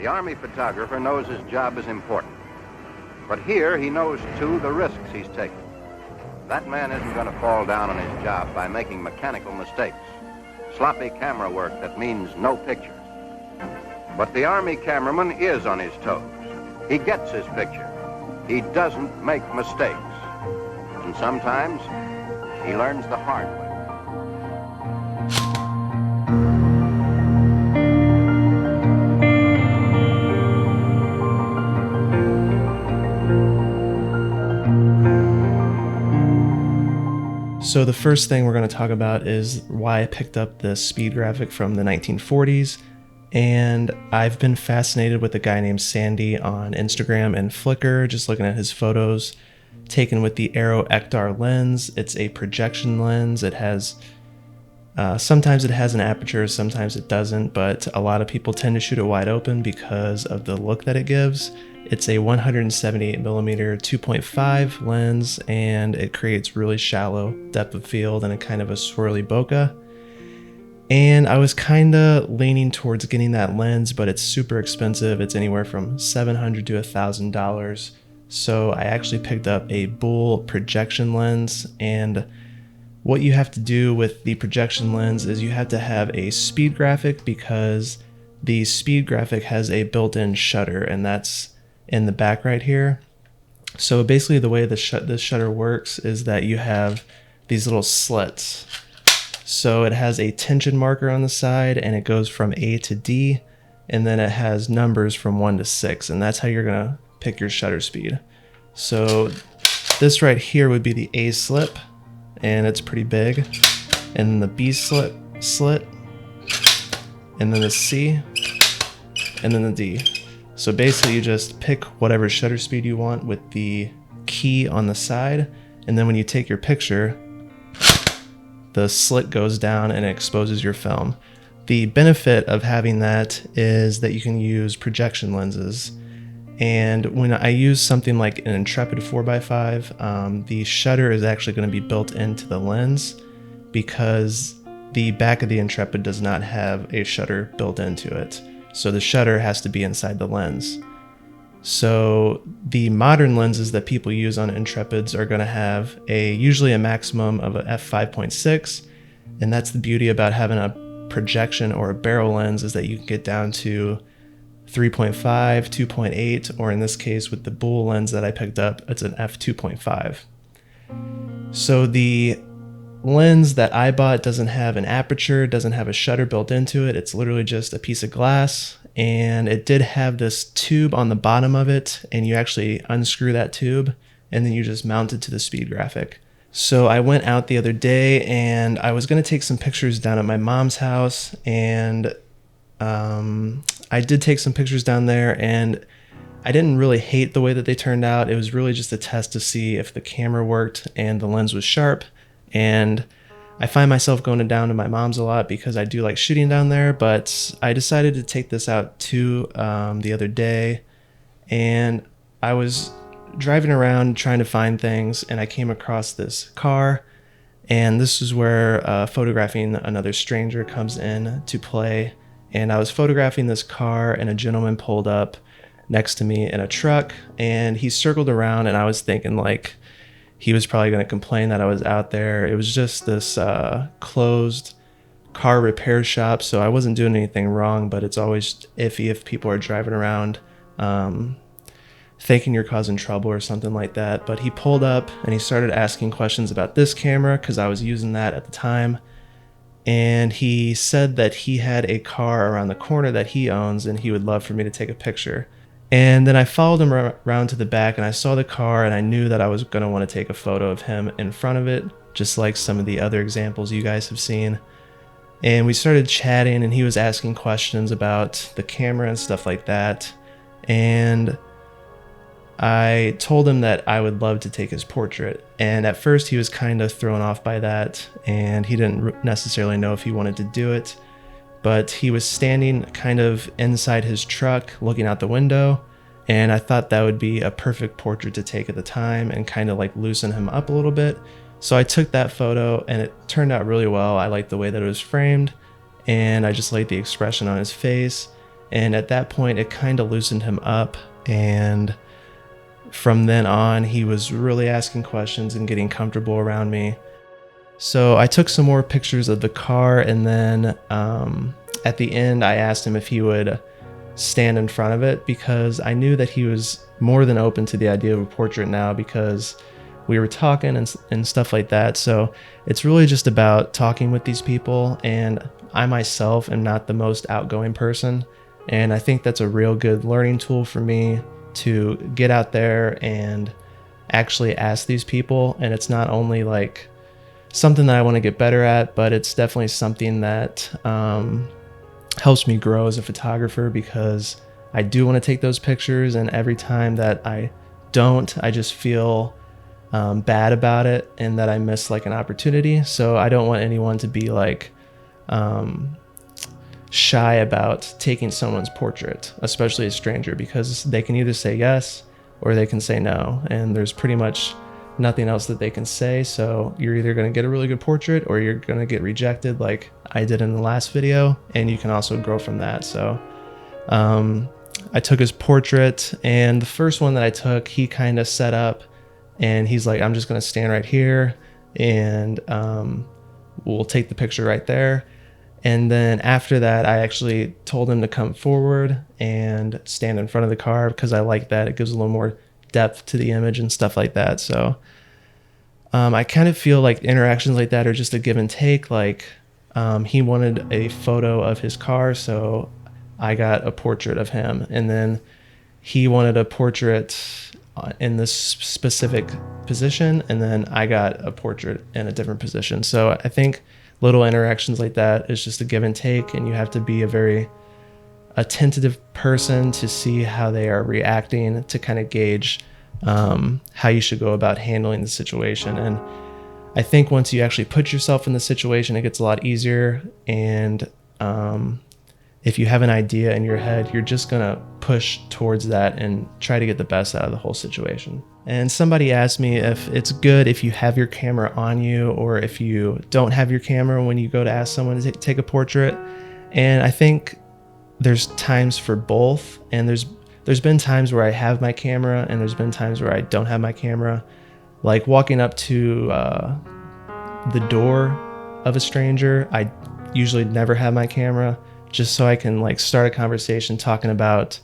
The Army photographer knows his job is important. But here he knows, too, the risks he's taking. That man isn't going to fall down on his job by making mechanical mistakes, sloppy camera work that means no pictures. But the Army cameraman is on his toes. He gets his picture. He doesn't make mistakes. And sometimes he learns the hard way. So the first thing we're going to talk about is why I picked up this speed graphic from the 1940s. And I've been fascinated with a guy named Sandy on Instagram and Flickr, just looking at his photos taken with the Aero Ektar lens. It's a projection lens. It has, sometimes it has an aperture, sometimes it doesn't, but a lot of people tend to shoot it wide open because of the look that it gives. It's a 178mm 2.5 lens, and it creates really shallow depth of field and a kind of a swirly bokeh. And I was kind of leaning towards getting that lens, but it's super expensive. It's anywhere from $700 to $1,000. So I actually picked up a Buhl projection lens, and what you have to do with the projection lens is you have to have a speed graphic, because the speed graphic has a built-in shutter, and that's in the back right here. So basically the way this shutter works is that you have these little slits. So it has a tension marker on the side, and it goes from A to D, and then it has numbers from 1 to 6, and that's how you're gonna pick your shutter speed. So this right here would be the A slip, and it's pretty big, and then the B slit, and then the C, and then the D. So basically you just pick whatever shutter speed you want with the key on the side, and then when you take your picture, the slit goes down and it exposes your film. The benefit of having that is that you can use projection lenses. And when I use something like an Intrepid 4x5, the shutter is actually going to be built into the lens, because the back of the Intrepid does not have a shutter built into it. So the shutter has to be inside the lens. So the modern lenses that people use on Intrepids are going to have usually a maximum of a f5.6, and that's the beauty about having a projection or a barrel lens, is that you can get down to 3.5, 2.8, or in this case with the Buhl lens that I picked up, it's an f2.5. So the lens that I bought doesn't have an aperture, doesn't have a shutter built into it. It's literally just a piece of glass, and it did have this tube on the bottom of it, and you actually unscrew that tube and then you just mount it to the speed graphic. So I went out the other day and I was going to take some pictures down at my mom's house, and I did take some pictures down there, and I didn't really hate the way that they turned out. It was really just a test to see if the camera worked and the lens was sharp. And I find myself going down to my mom's a lot because I do like shooting down there, but I decided to take this out too the other day, and I was driving around trying to find things, and I came across this car, and this is where photographing another stranger comes in to play. And I was photographing this car, and a gentleman pulled up next to me in a truck, and he circled around, and I was thinking like he was probably going to complain that I was out there. It was just this closed car repair shop, so I wasn't doing anything wrong, but it's always iffy if people are driving around thinking you're causing trouble or something like that. But he pulled up and he started asking questions about this camera, because I was using that at the time. And he said that he had a car around the corner that he owns, and he would love for me to take a picture. And then I followed him around to the back, and I saw the car, and I knew that I was going to want to take a photo of him in front of it, just like some of the other examples you guys have seen. And we started chatting, and he was asking questions about the camera and stuff like that. And I told him that I would love to take his portrait. And at first he was kind of thrown off by that, and he didn't necessarily know if he wanted to do it. But he was standing kind of inside his truck looking out the window, and I thought that would be a perfect portrait to take at the time and kind of like loosen him up a little bit. So I took that photo, and it turned out really well. I liked the way that it was framed, and I just liked the expression on his face. And at that point, it kind of loosened him up. And from then on, he was really asking questions and getting comfortable around me. So I took some more pictures of the car, and then at the end, I asked him if he would stand in front of it, because I knew that he was more than open to the idea of a portrait now, because we were talking and stuff like that. So it's really just about talking with these people, and I myself am not the most outgoing person, and I think that's a real good learning tool for me to get out there and actually ask these people. And it's not only like something that I want to get better at, but it's definitely something that helps me grow as a photographer, because I do want to take those pictures, and every time that I don't, I just feel bad about it, and that I miss like an opportunity. So I don't want anyone to be like shy about taking someone's portrait, especially a stranger, because they can either say yes or they can say no, and there's pretty much nothing else that they can say. So you're either going to get a really good portrait or you're going to get rejected, like I did in the last video, and you can also grow from that. So I took his portrait, and the first one that I took, he kind of set up, and he's like, I'm just going to stand right here, and we'll take the picture right there. And then after that, I actually told him to come forward and stand in front of the car, because I like that. It gives a little more depth to the image and stuff like that. So I kind of feel like interactions like that are just a give and take. Like he wanted a photo of his car, so I got a portrait of him. And then he wanted a portrait in this specific position, and then I got a portrait in a different position. So I think little interactions like that is just a give and take, and you have to be a very attentive person to see how they are reacting, to kind of gauge how you should go about handling the situation. And I think once you actually put yourself in the situation, it gets a lot easier. And if you have an idea in your head, you're just gonna push towards that and try to get the best out of the whole situation. And somebody asked me if it's good if you have your camera on you, or if you don't have your camera when you go to ask someone to take a portrait. And I think there's times for both, and there's been times where I have my camera, and there's been times where I don't have my camera. Like walking up to the door of a stranger, I usually never have my camera, just so I can like start a conversation talking about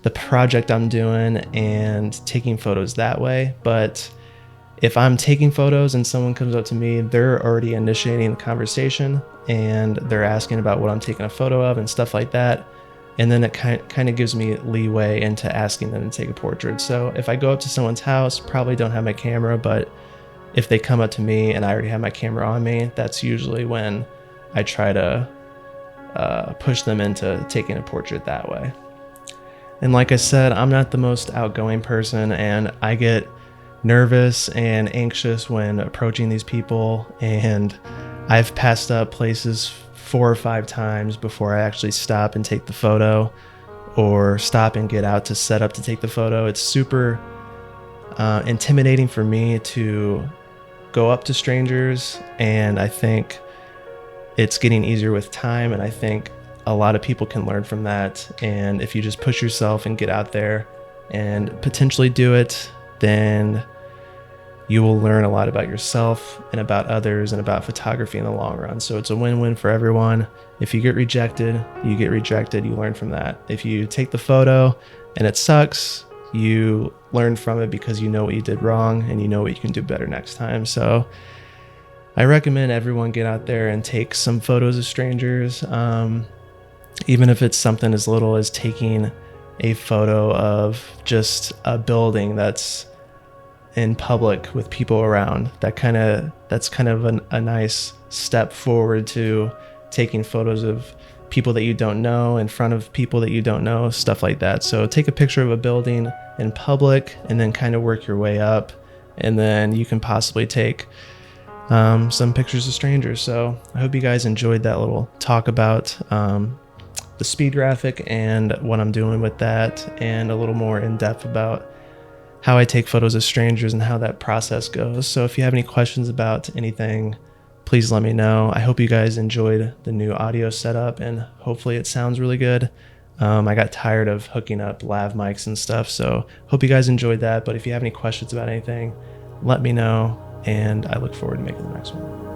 the project I'm doing and taking photos that way. But if I'm taking photos and someone comes up to me, they're already initiating the conversation, and they're asking about what I'm taking a photo of and stuff like that. And then it kind of gives me leeway into asking them to take a portrait. So if I go up to someone's house, probably don't have my camera, but if they come up to me and I already have my camera on me, that's usually when I try to push them into taking a portrait that way. And like I said, I'm not the most outgoing person, and I get nervous and anxious when approaching these people, and I've passed up places 4 or 5 times before I actually stop and take the photo, or stop and get out to set up to take the photo. It's super intimidating for me to go up to strangers, and I think it's getting easier with time, and I think a lot of people can learn from that. And if you just push yourself and get out there and potentially do it, then you will learn a lot about yourself and about others and about photography in the long run. So it's a win-win for everyone. If you get rejected, you learn from that. If you take the photo and it sucks, you learn from it because you know what you did wrong and you know what you can do better next time. So I recommend everyone get out there and take some photos of strangers. Even if it's something as little as taking a photo of just a building that's in public with people around, that's kind of a nice step forward to taking photos of people that you don't know in front of people that you don't know, stuff like that. So take a picture of a building in public and then kind of work your way up, and then you can possibly take some pictures of strangers. So I hope you guys enjoyed that little talk about the speed graphic and what I'm doing with that, and a little more in depth about how I take photos of strangers and how that process goes. So if you have any questions about anything, please let me know. I hope you guys enjoyed the new audio setup, and hopefully it sounds really good. I got tired of hooking up lav mics and stuff, so hope you guys enjoyed that. But if you have any questions about anything, let me know, and I look forward to making the next one.